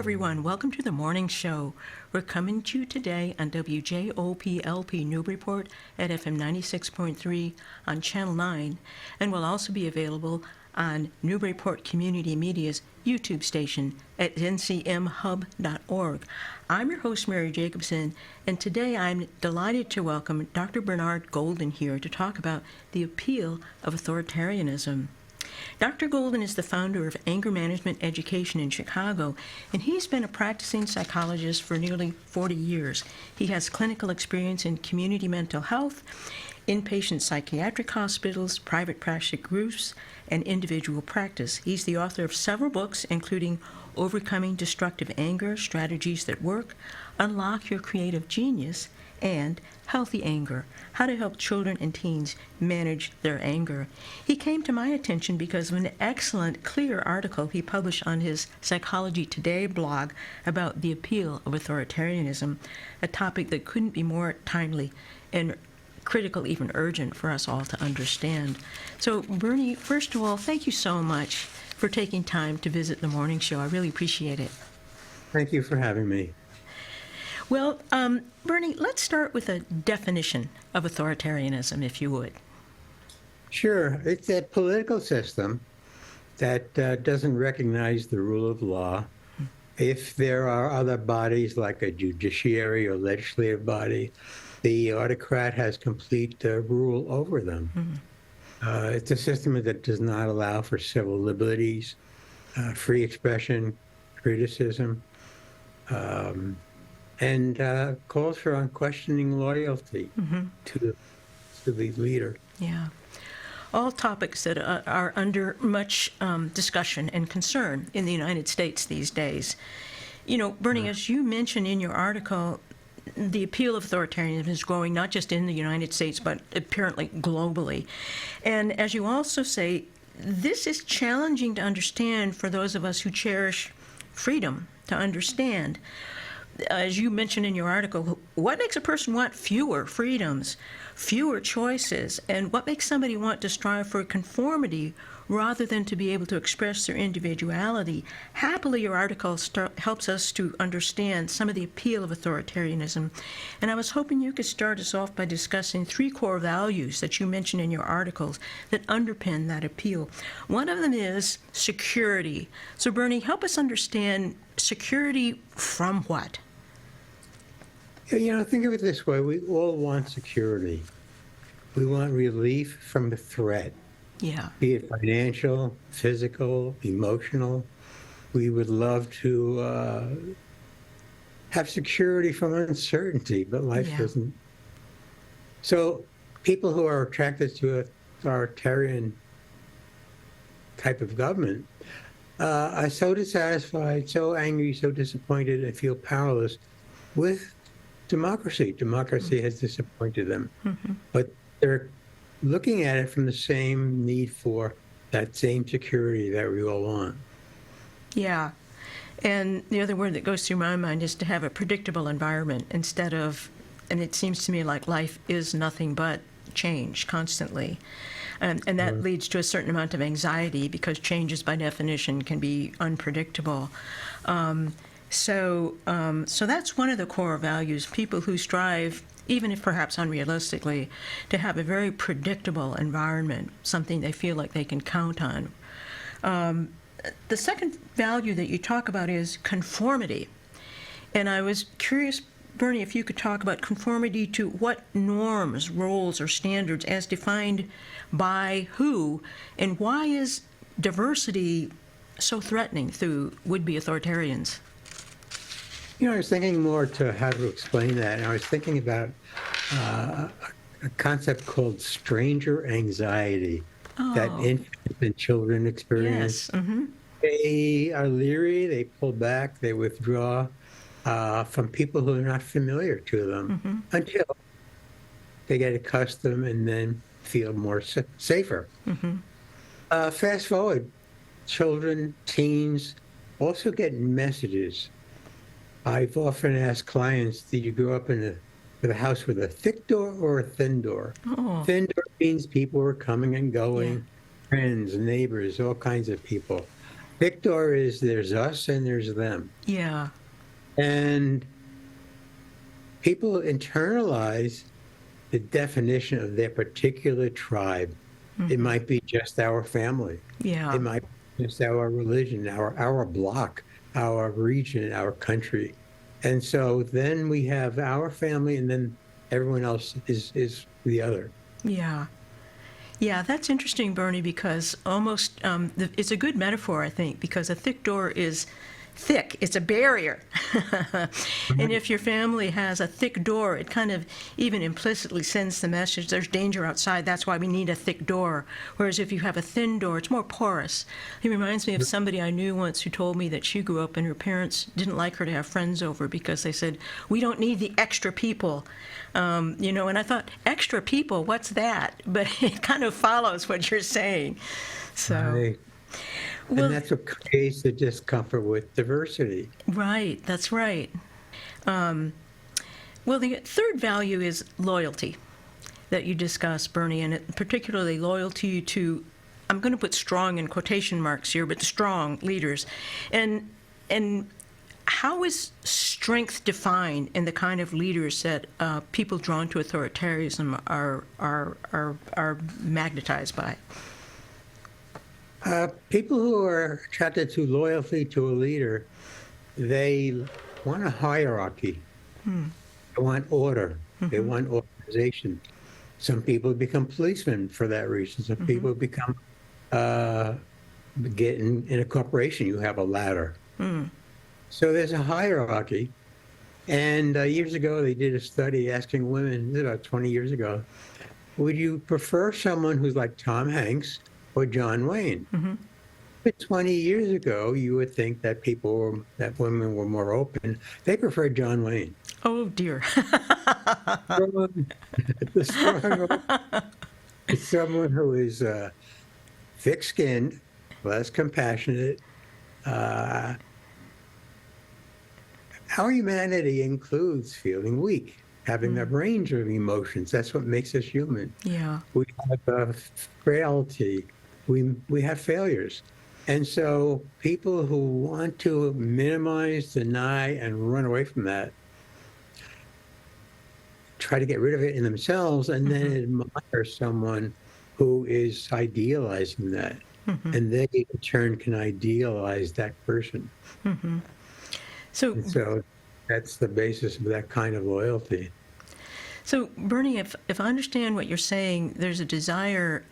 everyone. Welcome to the morning show. We're coming to you today on WJOPLP Newburyport at FM 96.3 on Channel 9, and will also be available on Newburyport Community Media's YouTube station at ncmhub.org. I'm your host, Mary Jacobsen, and today I'm delighted to welcome Dr. Bernard Golden here to talk about the appeal of authoritarianism. Dr. Golden is the founder of Anger Management Education in Chicago, and he's been a practicing psychologist for nearly 40 years. He has clinical experience in community mental health, inpatient psychiatric hospitals, private practice groups, and individual practice. He's the author of several books, including Overcoming Destructive Anger, Strategies That Work, Unlock Your Creative Genius, and Healthy Anger, How to Help Children and Teens Manage Their Anger. He came to my attention because of an excellent, clear article he published on his Psychology Today blog about the appeal of authoritarianism, a topic that couldn't be more timely and critical, even urgent, for us all to understand. So, Bernie, first of all, thank you so much for taking time to visit the morning show. I really appreciate it. Thank you for having me. Well, Bernie, let's start with a definition of authoritarianism, if you would. Sure. It's a political system that doesn't recognize the rule of law. If there are other bodies like a judiciary or legislative body, the autocrat has complete rule over them. It's a system that does not allow for civil liberties, free expression, criticism, and calls for unquestioning loyalty to the leader. Yeah. All topics that are under much discussion and concern in the United States these days. You know, Bernie, as you mentioned in your article, the appeal of authoritarianism is growing not just in the United States, but apparently globally. And as you also say, this is challenging to understand for those of us who cherish freedom to understand. As you mentioned in your article, what makes a person want fewer freedoms, fewer choices, and what makes somebody want to strive for conformity rather than to be able to express their individuality? Happily, your article helps us to understand some of the appeal of authoritarianism, and I was hoping you could start us off by discussing three core values that you mentioned in your articles that underpin that appeal. One of them is security. So, Bernie, help us understand security from what? You know, think of it this way. We all want security. We want relief from a threat. Yeah. Be it financial, physical, emotional. We would love to have security from uncertainty, but life doesn't. So people who are attracted to authoritarian type of government are so dissatisfied, so angry, so disappointed, and feel powerless with democracy. Democracy has disappointed them. But they're looking at it from the same need for that same security that we all want. Yeah. And the other word that goes through my mind is to have a predictable environment instead of, and it seems to me like life is nothing but change constantly. And that leads to a certain amount of anxiety because changes by definition can be unpredictable. So that's one of the core values, people who strive, even if perhaps unrealistically, to have a very predictable environment, something they feel like they can count on. The second value that you talk about is conformity. And I was curious, Bernie, if you could talk about conformity to what norms, roles, or standards as defined by who, and why is diversity so threatening through would-be authoritarians? You know, I was thinking more to how to explain that, and I was thinking about a concept called stranger anxiety that infants and children experience. Yes. They are leery, they pull back, they withdraw from people who are not familiar to them until they get accustomed and then feel more safer. Fast forward, children, teens also get messages. I've often asked clients, did you grow up with a house with a thick door or a thin door? Thin door means people are coming and going, friends, neighbors, all kinds of people. Victor is there's us and there's them. Yeah. And people internalize the definition of their particular tribe. It might be just our family. Yeah. It might be just our religion, our block, our region, our country. And so then we have our family, and then everyone else is the other. Yeah. Yeah, that's interesting, Bernie, because almost it's a good metaphor, I think, because a thick door is thick. It's a barrier. And if your family has a thick door, it kind of even implicitly sends the message there's danger outside. That's why we need a thick door. Whereas if you have a thin door, it's more porous. It reminds me of somebody I knew once who told me that she grew up and her parents didn't like her to have friends over because they said, we don't need the extra people. And I thought, extra people, what's that? But it kind of follows what you're saying. So. Right. Well, and that's what creates the discomfort with diversity. Right, that's right. Well, the third value is loyalty that you discussed, Bernie, and particularly loyalty to, I'm going to put strong in quotation marks here, but strong leaders. And how is strength defined in the kind of leaders that people drawn to authoritarianism are magnetized by? People who are attracted to loyalty to a leader, they want a hierarchy. They want order. They want organization. Some people become policemen for that reason. Some people become, get in a corporation, you have a ladder. So there's a hierarchy. And years ago, they did a study asking women, about 20 years ago, would you prefer someone who's like Tom Hanks or John Wayne? But 20 years ago, you would think that women were more open. They preferred John Wayne. Oh, dear. It's someone who is thick-skinned, less compassionate. Our humanity includes feeling weak, having a range of emotions. That's what makes us human. Yeah. We have frailty. We have failures. And so people who want to minimize, deny, and run away from that try to get rid of it in themselves and then admire someone who is idealizing that. And they, in turn, can idealize that person. So that's the basis of that kind of loyalty. So, Bernie, if I understand what you're saying, there's a desire,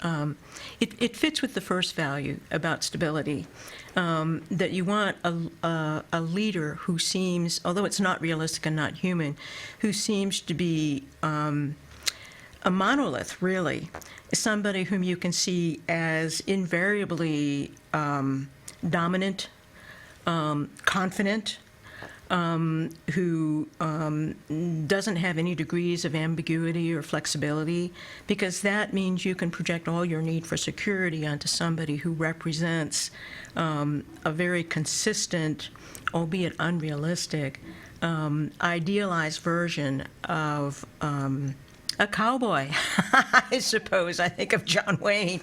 it fits with the first value about stability, that you want a leader who seems, although it's not realistic and not human, who seems to be a monolith, really, somebody whom you can see as invariably dominant, confident, who doesn't have any degrees of ambiguity or flexibility, because that means you can project all your need for security onto somebody who represents a very consistent, albeit unrealistic, idealized version of a cowboy, I suppose. I think of John Wayne.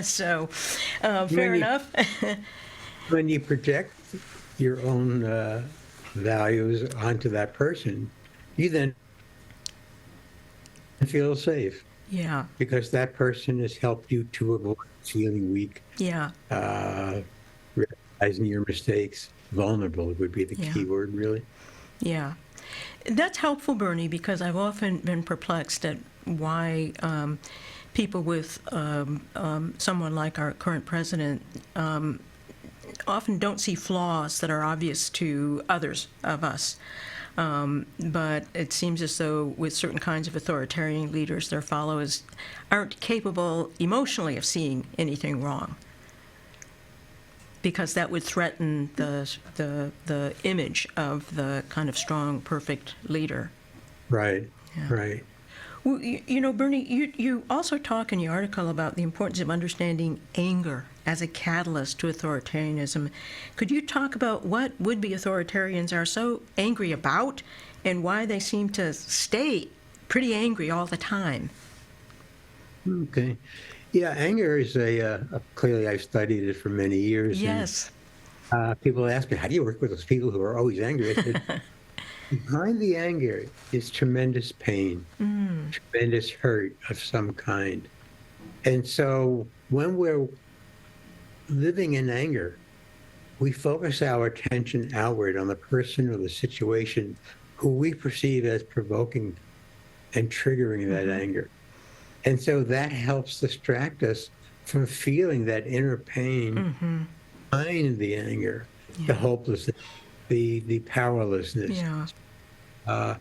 So, fair enough. When you project your own values onto that person, you then feel safe. Yeah. Because that person has helped you to avoid feeling weak. Yeah. Realizing your mistakes. Vulnerable would be the key word, really. Yeah. That's helpful, Bernie, because I've often been perplexed at why people with someone like our current president often don't see flaws that are obvious to others of us. But it seems as though with certain kinds of authoritarian leaders, their followers aren't capable emotionally of seeing anything wrong, because that would threaten the image of the kind of strong, perfect leader. Right, Yeah. right. Well, Bernie, you also talk in your article about the importance of understanding anger as a catalyst to authoritarianism. Could you talk about what would-be authoritarians are so angry about and why they seem to stay pretty angry all the time? Okay. Yeah, anger is clearly I've studied it for many years. Yes. And people ask me, how do you work with those people who are always angry? I said, behind the anger is tremendous pain, tremendous hurt of some kind. And so when we're living in anger, we focus our attention outward on the person or the situation who we perceive as provoking and triggering that anger. And so that helps distract us from feeling that inner pain behind the anger, the hopelessness, the powerlessness. Yeah.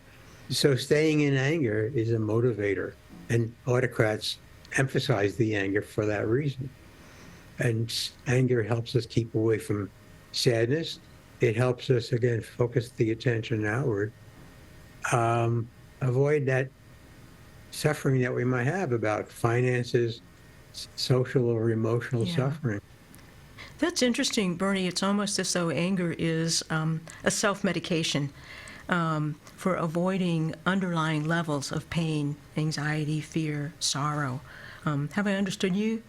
So staying in anger is a motivator, and autocrats emphasize the anger for that reason. And anger helps us keep away from sadness. It helps us, again, focus the attention outward. Avoid that suffering that we might have about finances, social or emotional suffering. That's interesting, Bernie. It's almost as though anger is a self-medication for avoiding underlying levels of pain, anxiety, fear, sorrow. Have I understood you?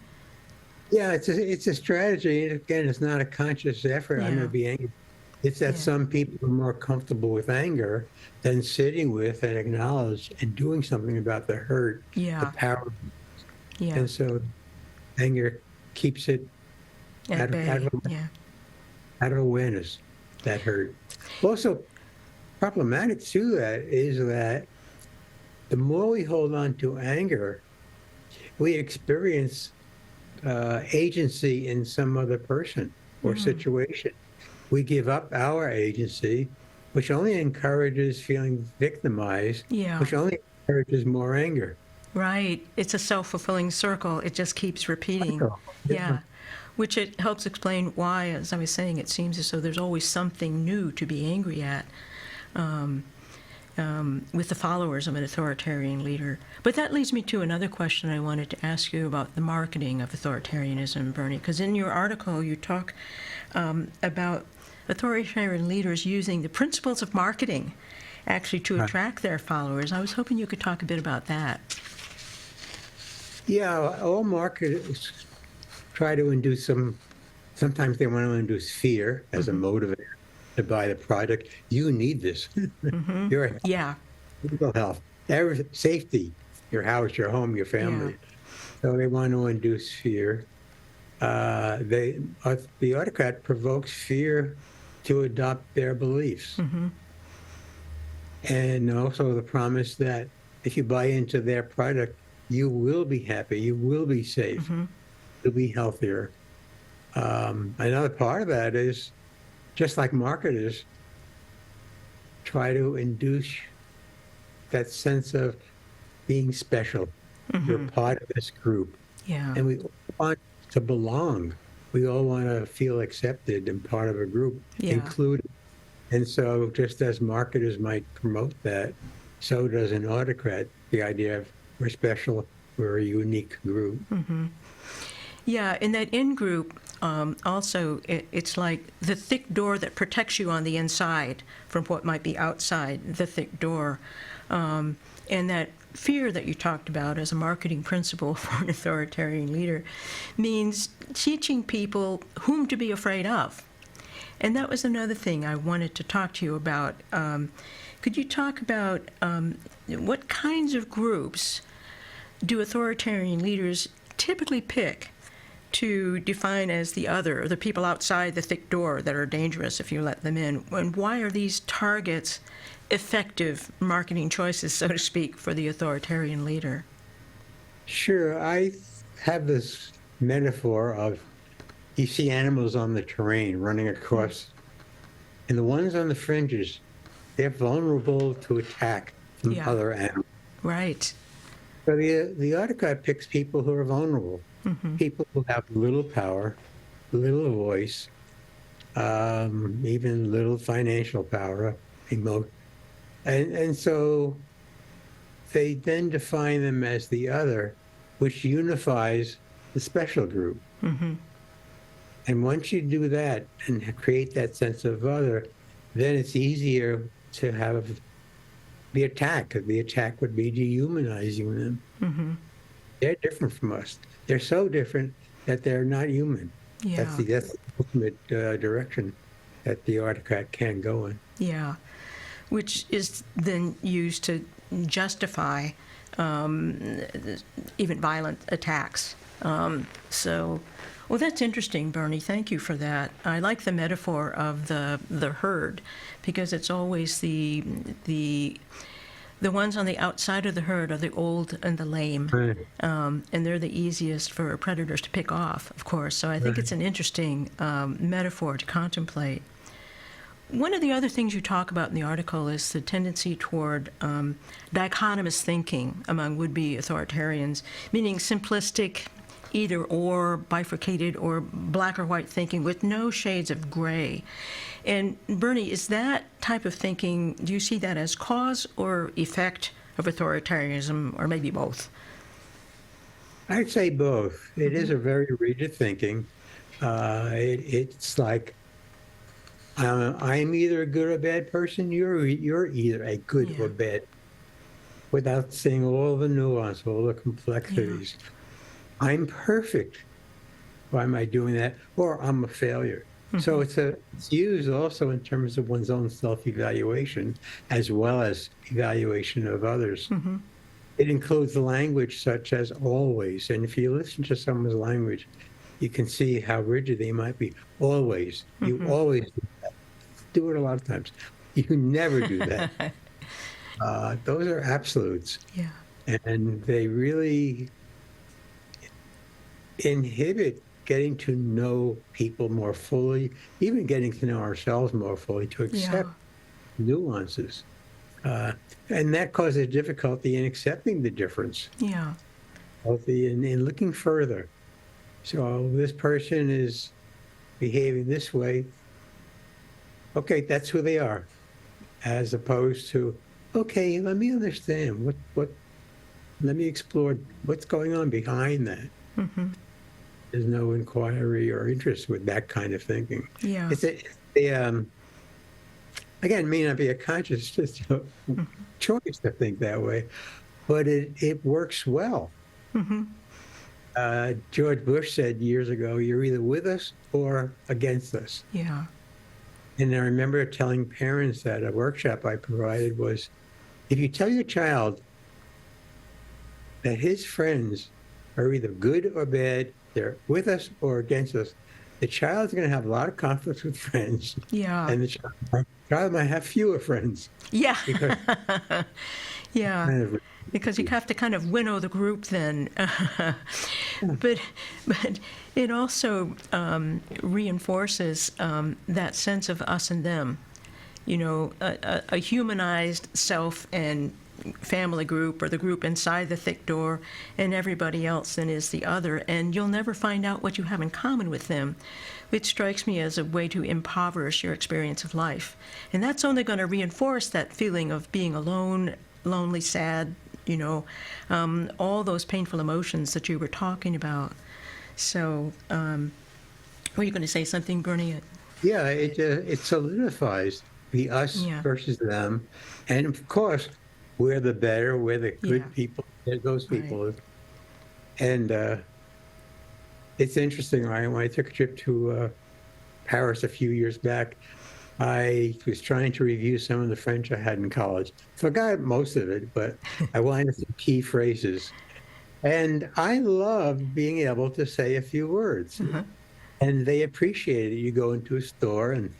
Yeah, it's a strategy. Again, it's not a conscious effort. I'm going to be angry. It's that some people are more comfortable with anger than sitting with and acknowledge and doing something about the hurt, the power. Yeah. And so anger keeps it At bay. Out of awareness, that hurt. Also, problematic to that is that the more we hold on to anger, we experience agency in some other person or situation. We give up our agency, which only encourages feeling victimized, which only encourages more anger. Right. It's a self-fulfilling circle. It just keeps repeating. Yeah. Which it helps explain why, as I was saying, it seems as though there's always something new to be angry at with the followers of an authoritarian leader. But that leads me to another question I wanted to ask you about the marketing of authoritarianism, Bernie, because in your article you talk about authoritarian leaders using the principles of marketing actually to attract their followers. I was hoping you could talk a bit about that. Yeah, all marketers try to induce sometimes they want to induce fear as a motivator to buy the product. You need this. Your physical health, safety, your house, your home, your family. So they want to induce fear. The autocrat provokes fear to adopt their beliefs. And also the promise that if you buy into their product, you will be happy, you will be safe, you'll be healthier. Another part of that is, just like marketers, try to induce that sense of being special. You're part of this group. And we all want to belong. We all want to feel accepted and part of a group, included. And so just as marketers might promote that, so does an autocrat, the idea of we're special, we're a unique group. Yeah, in that in-group, also, it's like the thick door that protects you on the inside from what might be outside the thick door. And that fear that you talked about as a marketing principle for an authoritarian leader means teaching people whom to be afraid of. And that was another thing I wanted to talk to you about. Could you talk about what kinds of groups do authoritarian leaders typically pick to define as the other, or the people outside the thick door that are dangerous if you let them in? And why are these targets effective marketing choices, so to speak, for the authoritarian leader? Sure. I have this metaphor of, you see animals on the terrain running across, and the ones on the fringes, they're vulnerable to attack from other animals. Right. So the autocrat picks people who are vulnerable, people who have little power, little voice, even little financial power, and so they then define them as the other, which unifies the special group. And once you do that and create that sense of other, then it's easier to have the attack. The attack would be dehumanizing them. They're different from us. They're so different that they're not human. Yeah. That's the ultimate direction that the autocrat can go in. Yeah. Which is then used to justify even violent attacks. Well, that's interesting, Bernie. Thank you for that. I like the metaphor of the herd, because it's always the ones on the outside of the herd are the old and the lame, Right. and they're the easiest for predators to pick off, of course. So I think it's an interesting metaphor to contemplate. One of the other things you talk about in the article is the tendency toward dichotomous thinking among would-be authoritarians, meaning simplistic, either or, bifurcated, or black or white thinking with no shades of gray. And Bernie, is that type of thinking, do you see that as cause or effect of authoritarianism, or maybe both? I'd say both. It is a very rigid thinking. It's like, I'm either a good or bad person. You're either a good or bad, without seeing all the nuance, all the complexities. Yeah. I'm perfect. Why am I doing that? Or I'm a failure. Mm-hmm. So it's used also in terms of one's own self-evaluation as well as evaluation of others. Mm-hmm. It includes language such as always. And if you listen to someone's language, you can see how rigid they might be. Always. Mm-hmm. You always do that. Do it a lot of times. You never do that. Those are absolutes. Yeah. And they really inhibit getting to know people more fully, even getting to know ourselves more fully, to accept nuances. And that causes difficulty in accepting the difference. Yeah. In looking further. So this person is behaving this way. Okay, that's who they are. As opposed to, okay, let me understand let me explore what's going on behind that. Mm-hmm. There's no inquiry or interest with that kind of thinking. Yeah. Again, it may not be a conscious choice to think that way, but it works well. Mm-hmm. George Bush said years ago, you're either with us or against us. Yeah. And I remember telling parents that a workshop I provided was, if you tell your child that his friends are either good or bad, they're with us or against us, the child's going to have a lot of conflicts with friends. Yeah. And the child might have fewer friends. Yeah. Because yeah. Because you have to kind of winnow the group then. But it also reinforces that sense of us and them. You know, a humanized self and family group, or the group inside the thick door, and everybody else then is the other, and you'll never find out what you have in common with them, which strikes me as a way to impoverish your experience of life. And that's only going to reinforce that feeling of being alone, lonely, sad, you know, all those painful emotions that you were talking about. So, were you going to say something, Bernie? Yeah, it solidifies the us versus them, and of course, we're the better, we're the good people, those people. Right. And it's interesting, when I took a trip to Paris a few years back, I was trying to review some of the French I had in college. Forgot most of it, but I lined up some key phrases. And I loved being able to say a few words. Uh-huh. And they appreciated it. You go into a store and the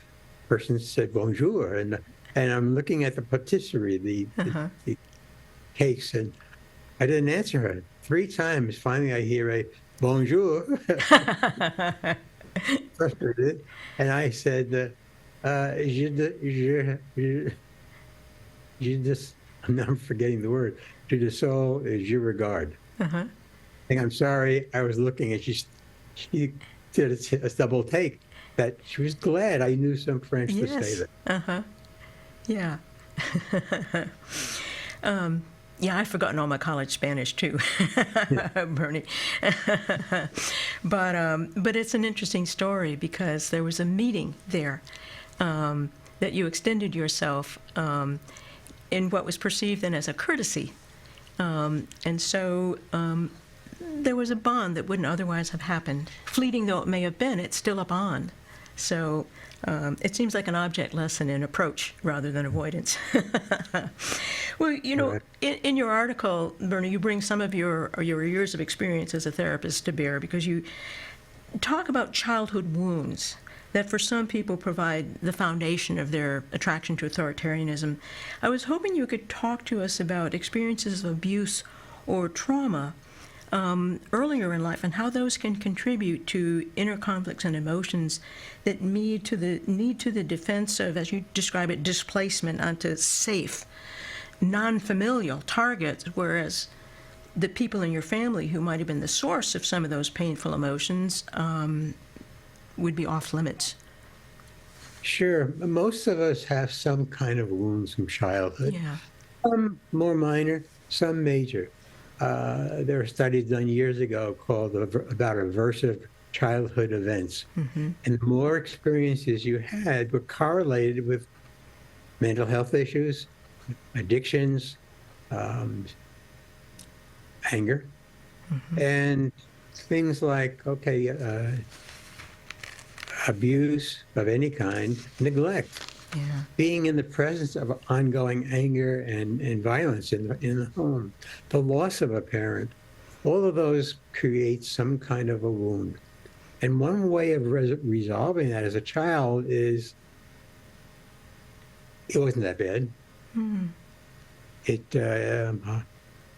person said bonjour, and I'm looking at the patisserie, the cakes, and I didn't answer her. 3 times, finally I hear a bonjour. Frustrated. And I said, I'm forgetting the word. Je de sol, je regarde. Uh-huh. And I'm sorry, I was looking, and she did a double take, that she was glad I knew some French to say that. Uh-huh. Yeah. Yeah, I've forgotten all my college Spanish too, Bernie. But it's an interesting story, because there was a meeting there that you extended yourself in what was perceived then as a courtesy. And so there was a bond that wouldn't otherwise have happened. Fleeting though it may have been, it's still a bond. So it seems like an object lesson in approach rather than avoidance. Well, Right. in your article, Bernie, you bring some of your years of experience as a therapist to bear because you talk about childhood wounds that for some people provide the foundation of their attraction to authoritarianism. I was hoping you could talk to us about experiences of abuse or trauma earlier in life and how those can contribute to inner conflicts and emotions that need to the defense of, as you describe it, displacement onto safe, non-familial targets, whereas the people in your family who might have been the source of some of those painful emotions would be off limits. Sure. Most of us have some kind of wounds from childhood. Yeah. Some more minor, some major. There are studies done years ago called about aversive childhood events. Mm-hmm. And the more experiences you had were correlated with mental health issues, addictions, anger, Mm-hmm. and things like, abuse of any kind, neglect, Yeah. being in the presence of ongoing anger and violence in the home, the loss of a parent, all of those create some kind of a wound. And one way of resolving that as a child is, it wasn't that bad. Mm-hmm.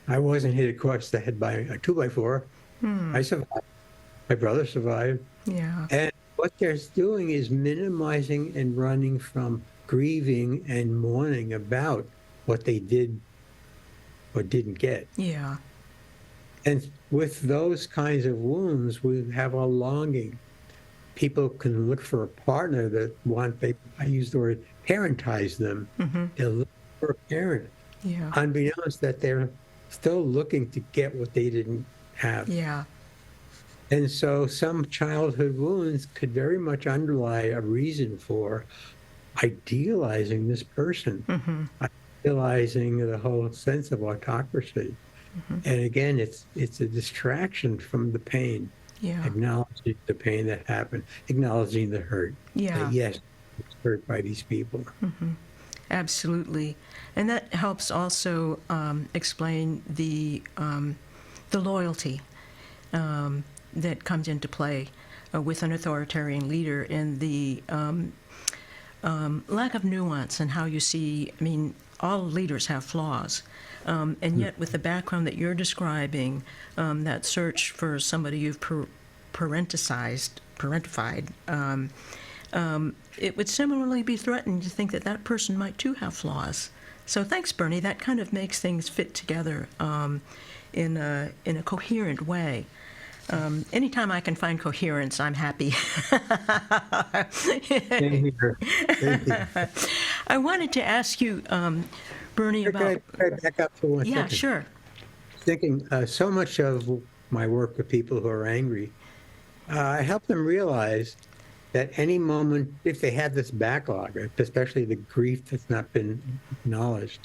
I wasn't hit across the head by a 2x4. I survived. My brother survived. Yeah. And what they're doing is minimizing and running from grieving and mourning about what they did or didn't get. Yeah. And with those kinds of wounds, we have a longing. People can look for a partner that I use the word parentize them. Mm-hmm. They'll look for a parent, Yeah. unbeknownst that they're still looking to get what they didn't have. Yeah. And so some childhood wounds could very much underlie a reason for idealizing this person, Mm-hmm. idealizing the whole sense of autocracy. Mm-hmm. And again, it's a distraction from the pain, Yeah. acknowledging the pain that happened, acknowledging the hurt. Yeah. That, yes, I was hurt by these people. Mm-hmm. Absolutely. And that helps also explain the loyalty that comes into play with an authoritarian leader and the lack of nuance and how you see, I mean, all leaders have flaws. And yet with the background that you're describing, that search for somebody you've parentified, it would similarly be threatening to think that that person might too have flaws. So thanks, Bernie. That kind of makes things fit together in a coherent way. Anytime I can find coherence, I'm happy. Same here. Same here. I wanted to ask you, Bernie, Can I back up for 1 second? Yeah, sure. Thinking so much of my work with people who are angry, I help them realize that any moment, if they have this backlog, especially the grief that's not been acknowledged,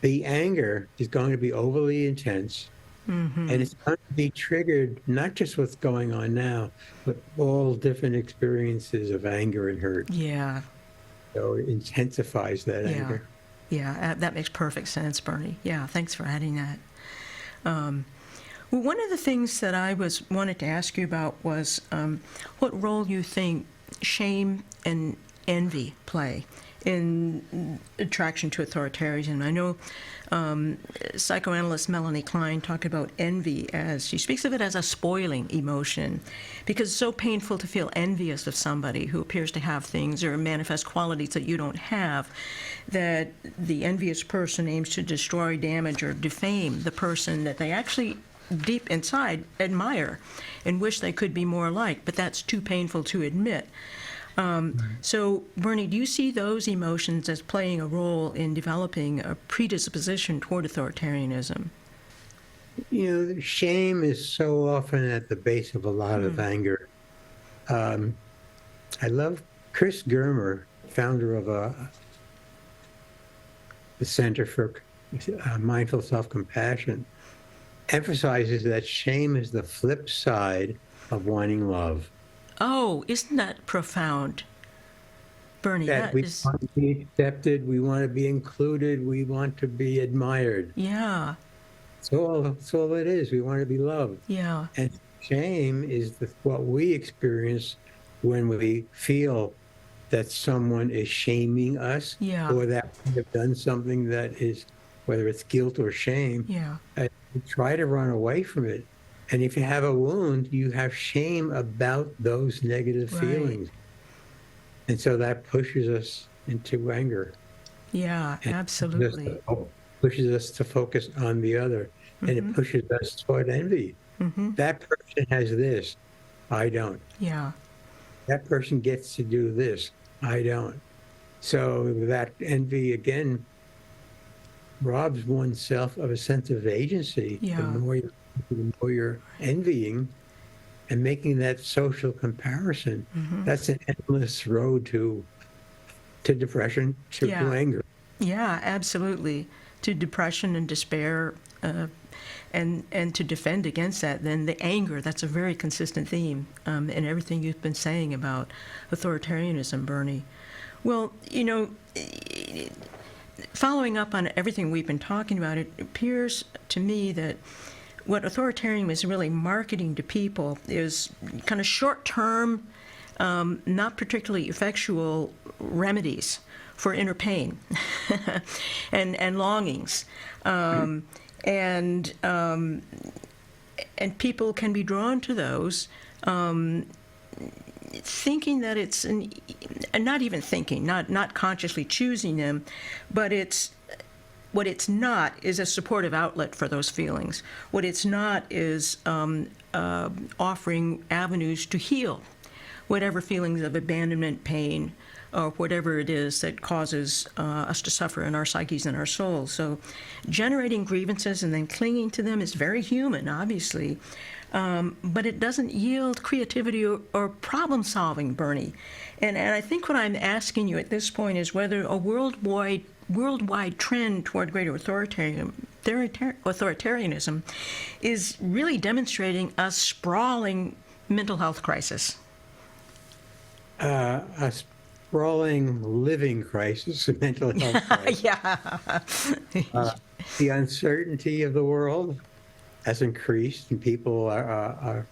the anger is going to be overly intense. Mm-hmm. And it's going to be triggered not just what's going on now, but all different experiences of anger and hurt. Yeah. So it intensifies that Yeah. anger. Yeah, that makes perfect sense, Bernie. Yeah, thanks for adding that. Well, one of the things that I wanted to ask you about was what role you think shame and envy play in attraction to authoritarianism. I know psychoanalyst Melanie Klein talked about envy she speaks of it as a spoiling emotion, because it's so painful to feel envious of somebody who appears to have things or manifest qualities that you don't have, that the envious person aims to destroy, damage, or defame the person that they actually deep inside admire and wish they could be more like, but that's too painful to admit. So, Bernie, do you see those emotions as playing a role in developing a predisposition toward authoritarianism? Shame is so often at the base of a lot of anger. I love Chris Germer, founder of the Center for Mindful Self-Compassion. emphasizes that shame is the flip side of wanting love. Oh, isn't that profound, Bernie? That That we is, want to be accepted, we want to be included, we want to be admired. yeah, That's all it is. We want to be loved. yeah, And shame is what we experience when we feel that someone is shaming us yeah, or that we have done something that is, whether it's guilt or shame, yeah, we try to run away from it. And if you have a wound, you have shame about those negative right. feelings. And so that pushes us into anger. Yeah, And absolutely. pushes us to focus on the other. And it pushes us toward envy. That person has this, I don't. Yeah, That person gets to do this, I don't. So that envy, again, robs oneself of a sense of agency. Yeah. The more you're envying and making that social comparison, that's an endless road to depression, to Yeah. anger. yeah, absolutely. To depression and despair, and to defend against that, then the anger, that's a very consistent theme in everything you've been saying about authoritarianism, Bernie. Well, following up on everything we've been talking about, it appears to me that what authoritarianism is really marketing to people is kind of short-term, not particularly effectual remedies for inner pain and longings. And people can be drawn to those, thinking that it's and not even thinking, not consciously choosing them, but what it's not is a supportive outlet for those feelings. What it's not is offering avenues to heal whatever feelings of abandonment, pain, or whatever it is that causes us to suffer in our psyches and our souls. So generating grievances and then clinging to them is very human, obviously, but it doesn't yield creativity or problem solving, Bernie. And I think what I'm asking you at this point is whether a worldwide trend toward greater authoritarianism is really demonstrating a sprawling mental health crisis. A sprawling living crisis, a mental health crisis. Yeah. The uncertainty of the world has increased, and people are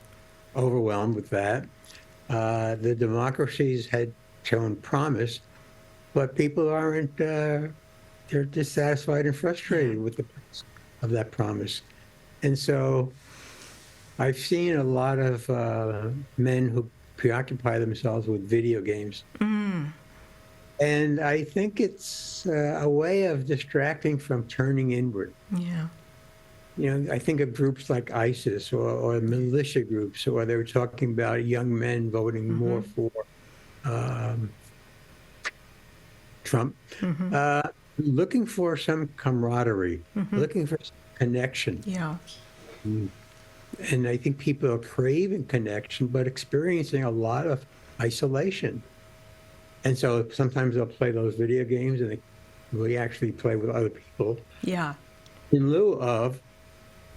overwhelmed with that. The democracies had shown promise, but people aren't, they're dissatisfied and frustrated with the price of that promise. And so I've seen a lot of men who preoccupy themselves with video games. And I think it's a way of distracting from turning inward. Yeah. I think of groups like ISIS or militia groups, or they were talking about young men voting more for Trump, looking for some camaraderie, looking for some connection. Yeah. And I think people are craving connection, but experiencing a lot of isolation. And so sometimes they'll play those video games and they really actually play with other people. Yeah. In lieu of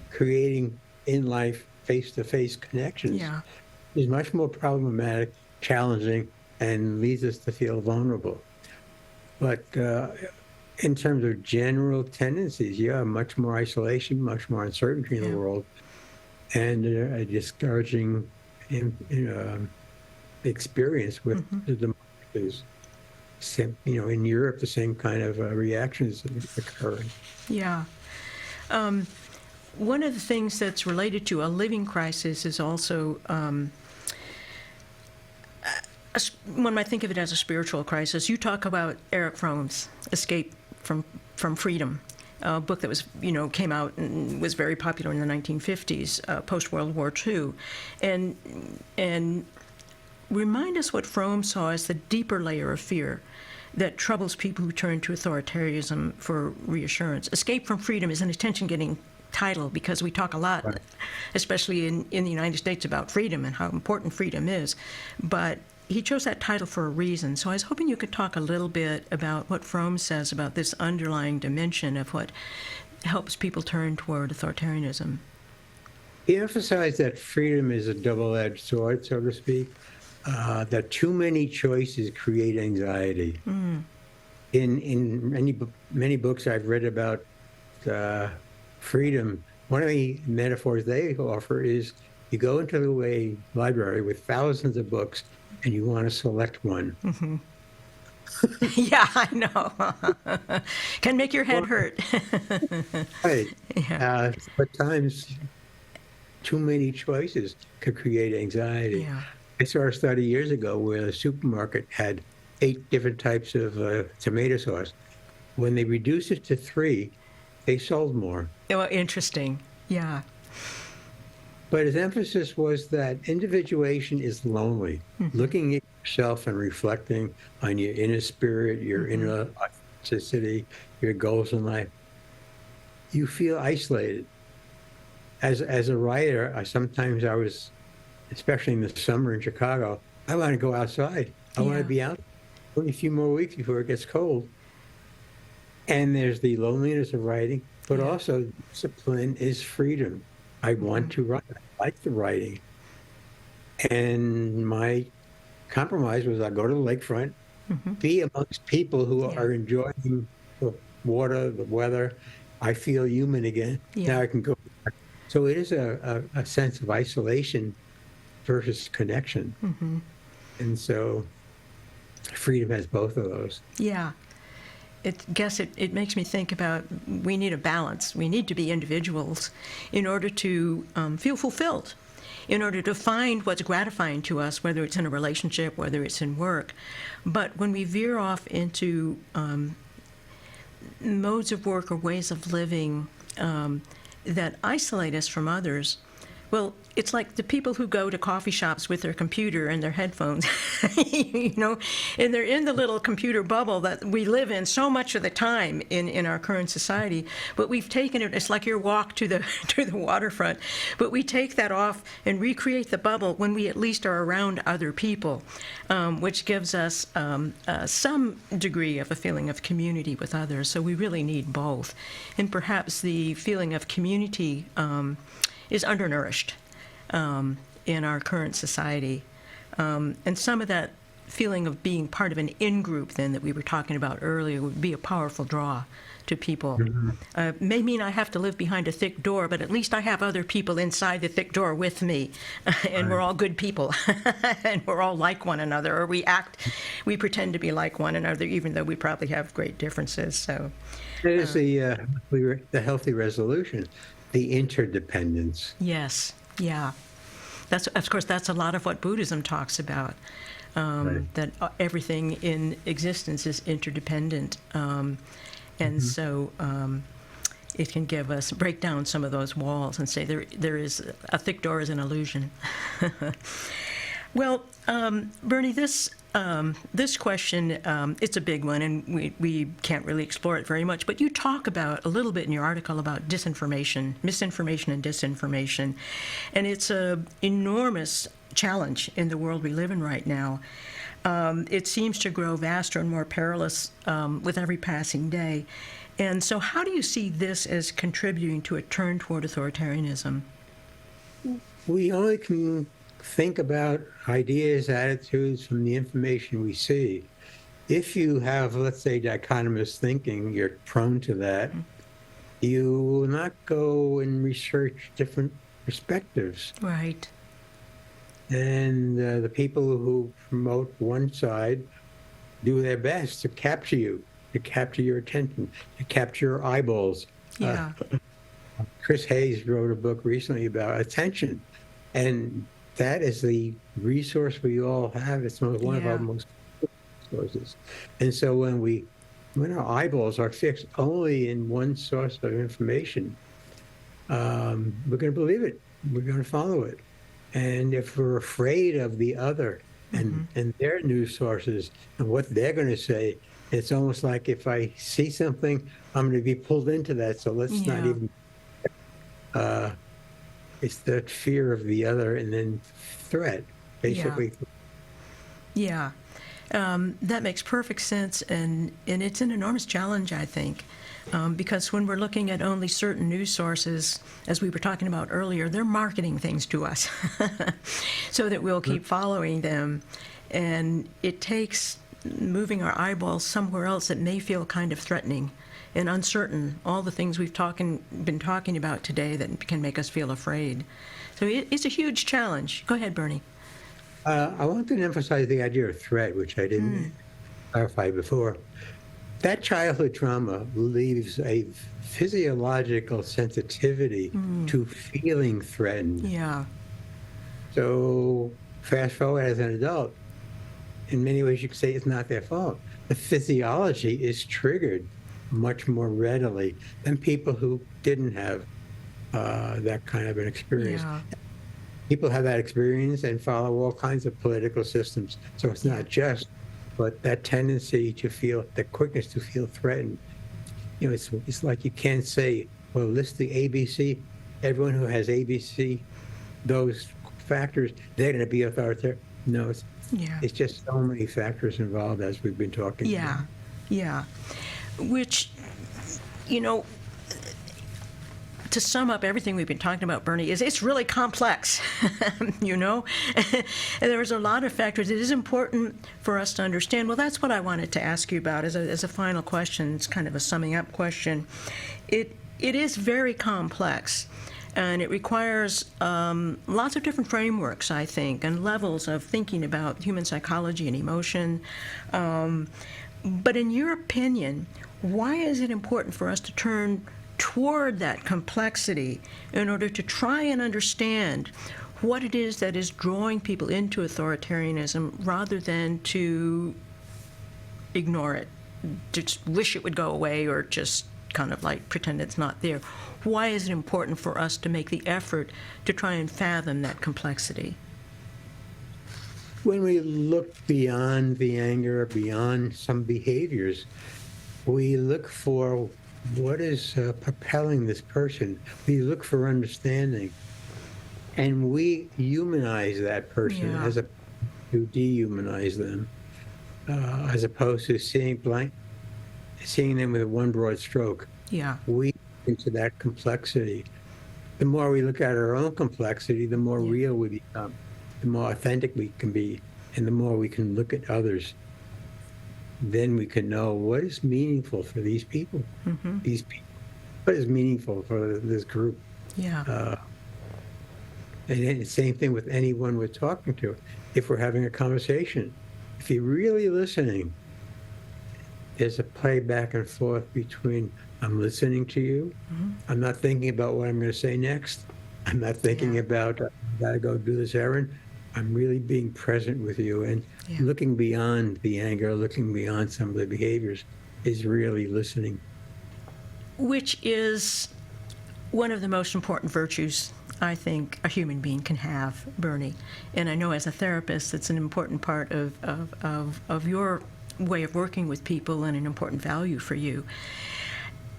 creating in life face-to-face connections. Yeah. Is much more problematic, challenging, and leads us to feel vulnerable. But in terms of general tendencies, much more isolation, much more uncertainty in the world, and a discouraging experience with the democracies. In Europe, the same kind of reactions occurring. Yeah. One of the things that's related to a living crisis is also, one might think of it as a spiritual crisis. You talk about Erich Fromm's Escape from Freedom, a book that was, came out and was very popular in the 1950s, post-World War II. And remind us what Fromm saw as the deeper layer of fear that troubles people who turn to authoritarianism for reassurance. Escape from Freedom is an attention-getting title because we talk a lot, right, especially in the United States, about freedom and how important freedom is. But he chose that title for a reason. So I was hoping you could talk a little bit about what Fromm says about this underlying dimension of what helps people turn toward authoritarianism. He emphasized that freedom is a double-edged sword, so to speak, that too many choices create anxiety. In many books I've read about freedom, one of the metaphors they offer is you go into the library with thousands of books and you want to select one. Yeah, I know. Can make your head hurt. Right. Yeah. At times, too many choices could create anxiety. Yeah. I saw a study years ago where a supermarket had 8 different types of tomato sauce. When they reduced it to 3, they sold more. Well, interesting. Yeah. But his emphasis was that individuation is lonely. Looking at yourself and reflecting on your inner spirit, your inner authenticity, your goals in life, you feel isolated. As a writer, I was, especially in the summer in Chicago, I want to go outside. I want to be out only a few more weeks before it gets cold. And there's the loneliness of writing, but also discipline is freedom. I want to write. I like the writing. And my compromise was I go to the lakefront, be amongst people who are enjoying the water, the weather. I feel human again. Now I can go back. So it is a sense of isolation versus connection. And so freedom has both of those. Yeah. It makes me think about we need a balance. We need to be individuals in order to feel fulfilled, in order to find what's gratifying to us, whether it's in a relationship, whether it's in work. But when we veer off into modes of work or ways of living that isolate us from others, well, it's like the people who go to coffee shops with their computer and their headphones, and they're in the little computer bubble that we live in so much of the time in our current society. But we've taken it, it's like your walk to the waterfront, but we take that off and recreate the bubble when we at least are around other people, which gives us some degree of a feeling of community with others. So we really need both. And perhaps the feeling of community is undernourished in our current society. And some of that feeling of being part of an in-group then that we were talking about earlier would be a powerful draw to people. May mean I have to live behind a thick door, but at least I have other people inside the thick door with me, and we're all good people, and we're all like one another, or we pretend to be like one another, even though we probably have great differences. So it is the healthy resolution. The interdependence. Yes, yeah. Of course, that's a lot of what Buddhism talks about, that everything in existence is interdependent. And so it can break down some of those walls and say there is a thick door is an illusion. Well, Bernie, this question, it's a big one, and we can't really explore it very much, but you talk about a little bit in your article about misinformation and disinformation, and it's an enormous challenge in the world we live in right now. It seems to grow vaster and more perilous with every passing day. And so how do you see this as contributing to a turn toward authoritarianism? We only can think about ideas, attitudes from the information we see. If you have, let's say, dichotomous thinking, you're prone to that. You will not go and research different perspectives. Right. And the people who promote one side do their best to capture you, to capture your attention, to capture your eyeballs. Yeah. Chris Hayes wrote a book recently about attention, and that is the resource we all have. It's one of our most sources. And so when our eyeballs are fixed only in one source of information, we're going to believe it. We're going to follow it. And if we're afraid of the other and their news sources and what they're going to say, it's almost like if I see something, I'm going to be pulled into that. So let's not even. It's that fear of the other and then threat, basically. Yeah. That makes perfect sense, and it's an enormous challenge, I think, because when we're looking at only certain news sources, as we were talking about earlier, they're marketing things to us so that we'll keep following them. And it takes moving our eyeballs somewhere else that may feel kind of threatening and uncertain, all the things we've been talking about today that can make us feel afraid. So it's a huge challenge. Go ahead, Bernie. I want to emphasize the idea of threat, which I didn't clarify before. That childhood trauma leaves a physiological sensitivity to feeling threatened. Yeah. So fast forward as an adult, in many ways you could say it's not their fault. The physiology is triggered much more readily than people who didn't have that kind of an experience. Yeah. People have that experience and follow all kinds of political systems. So it's not just, but that tendency to feel, the quickness to feel threatened. You know, it's like you can't say, well, list the ABC. Everyone who has ABC, those factors, they're going to be authoritarian. No, it's just so many factors involved, as we've been talking about. Yeah. Which, you know, to sum up everything we've been talking about, Bernie, is it's really complex, you know? And there's a lot of factors. It is important for us to understand. Well, that's what I wanted to ask you about as a final question. It's kind of a summing up question. It is very complex, and it requires lots of different frameworks, I think, and levels of thinking about human psychology and emotion. But in your opinion, why is it important for us to turn toward that complexity in order to try and understand what it is that is drawing people into authoritarianism rather than to ignore it, just wish it would go away or just kind of like pretend it's not there? Why is it important for us to make the effort to try and fathom that complexity? When we look beyond the anger, beyond some behaviors, we look for what is propelling this person. We look for understanding, and we humanize that person as opposed to dehumanize them, as opposed to seeing them with one broad stroke. Yeah. We into that complexity. The more we look at our own complexity, the more real we become, the more authentic we can be, and the more we can look at others. Then we can know what is meaningful for these people. These people, what is meaningful for this group. And the same thing with anyone we're talking to. If we're having a conversation, if you're really listening, there's a play back and forth between I'm listening to you, I'm not thinking about what I'm going to say next, I'm not thinking about I got to go do this errand. I'm really being present with you, and looking beyond the anger, looking beyond some of the behaviors is really listening. Which is one of the most important virtues I think a human being can have, Bernie. And I know as a therapist, it's an important part of your way of working with people and an important value for you.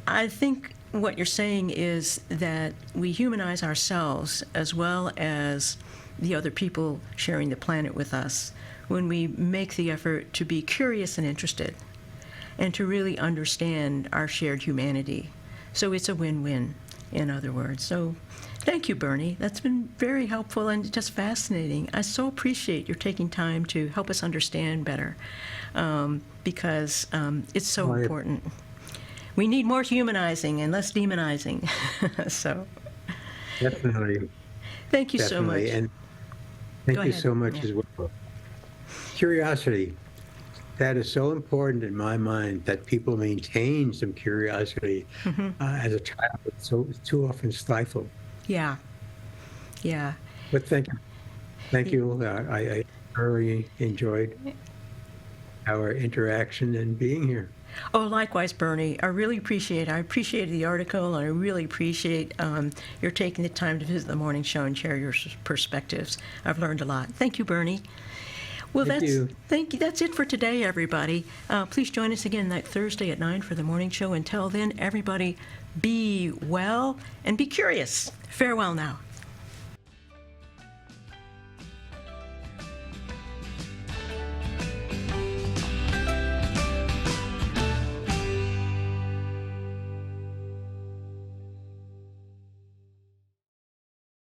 I think what you're saying is that we humanize ourselves as well as the other people sharing the planet with us when we make the effort to be curious and interested and to really understand our shared humanity. So it's a win-win, in other words. So thank you, Bernie. That's been very helpful and just fascinating. I so appreciate your taking time to help us understand better because it's so important. We need more humanizing and less demonizing. So Definitely. Thank you so much. And thank you so much as well. Curiosity. That is so important in my mind, that people maintain some curiosity as a child. It's so too often stifled. Yeah. But thank you. Thank you. I thoroughly enjoyed our interaction and being here. Oh, likewise, Bernie. I really appreciate it. I appreciated the article, and I really appreciate your taking the time to visit the morning show and share your perspectives. I've learned a lot. Thank you, Bernie. Well, Thank you. That's it for today, everybody. Please join us again next Thursday at 9 for the morning show. Until then, everybody, be well and be curious. Farewell now.